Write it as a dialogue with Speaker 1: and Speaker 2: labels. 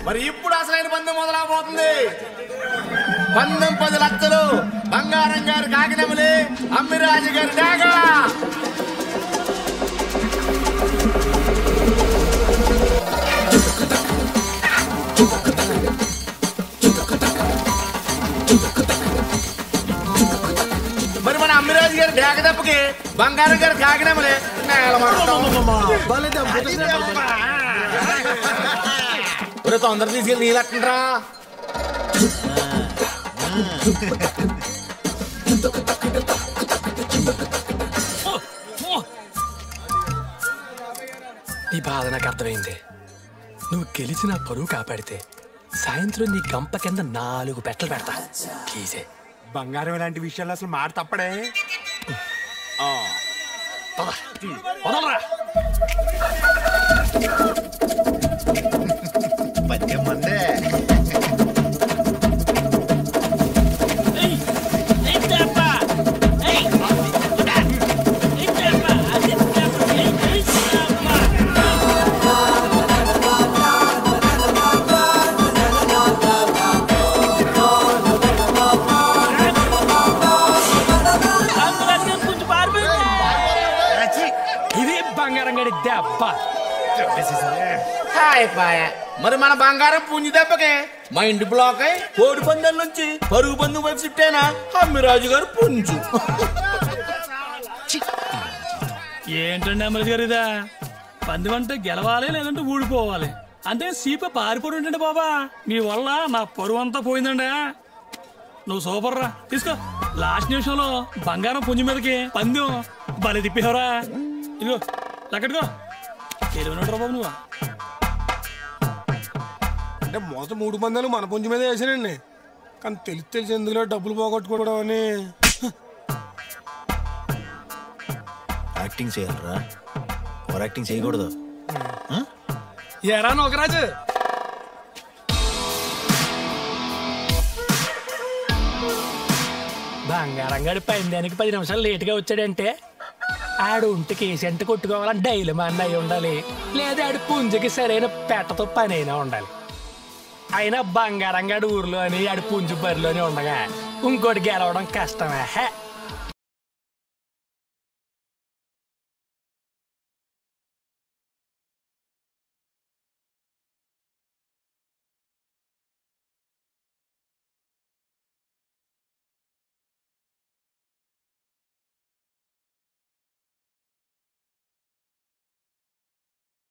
Speaker 1: మరి ఇప్పుడు అసలైన పందెం మొదలవబోతుంది. పందెం 10 లక్షలు. బంగారం గారు కాకినెమలి, అమ్మిరాజు గారి డాగా. మరి మన అమ్మిరాజు గారి డాగ దెబ్బకి బంగారం గారు కాకినెమలి తొందర తీసుకెళ్ళి నీళ్ళట్టుండ్రా.
Speaker 2: నీ బాధ నాకు అర్థమైంది. నువ్వు గెలిచి నా పరువు కాపాడితే సాయంత్రం నీ గంప కింద 4 పెట్టలు పెడతా. ప్లీజే.
Speaker 3: బంగారం ఇలాంటి విషయాలు అసలు మాట తప్పడే.
Speaker 2: వదలరా.
Speaker 1: పద్దెమందే మరి మన బంగారం పుంజి దెబ్బకే మా ఇంటి బ్లాక్ అయి కోడి పందాల నుంచి పరుగు పందెం వైపు చుట్టేనా అమ్మిరాజు గారు పుంజు.
Speaker 4: ఏంటండి అమరాజు గారు ఇదా? పందెం అంటే గెలవాలి లేదంటే ఊడిపోవాలి, అంటే సీప పారిపోయి ఉంటండి బాబా. మీ వల్ల నా పరువు అంతా పోయిందండి. నువ్వు సూపర్ రా, తీసుకో. లాస్ట్ నిమిషంలో బంగారం పుంజు మీదకి పందెం బలి తిప్పేవరా. ఇదిగో లక్కడిగో. తెలివినట్రా బాబు నువ్వు.
Speaker 3: అంటే మొదట 3 పందాలు మన పుంజు మీద వేసానండి, కానీ తెలిసి ఎందుకులో డబ్బులు పోగొట్టుకోవడం అని.
Speaker 5: యాక్టింగ్ చేయాలరా, ఓవర్ యాక్టింగ్ చేయకూడదు.
Speaker 2: ఎరా నోకరాజు, బంగారం గడి పందానికి 10 నిమిషాలు లేటుగా వచ్చాడంటే ఆడు ఒంటికి సెంట కొట్టుకోవాలని డైలీ మా అన్నయ్య ఉండాలి, లేదా ఆడు పుంజుకి సరైన పెట్టతో పని అయినా ఉండాలి. అయినా బంగారం గడి ఊర్లో అని ఆడు పుంజు బరిలోనే ఉండగా ఇంకోటి గెలవడం కష్టమే.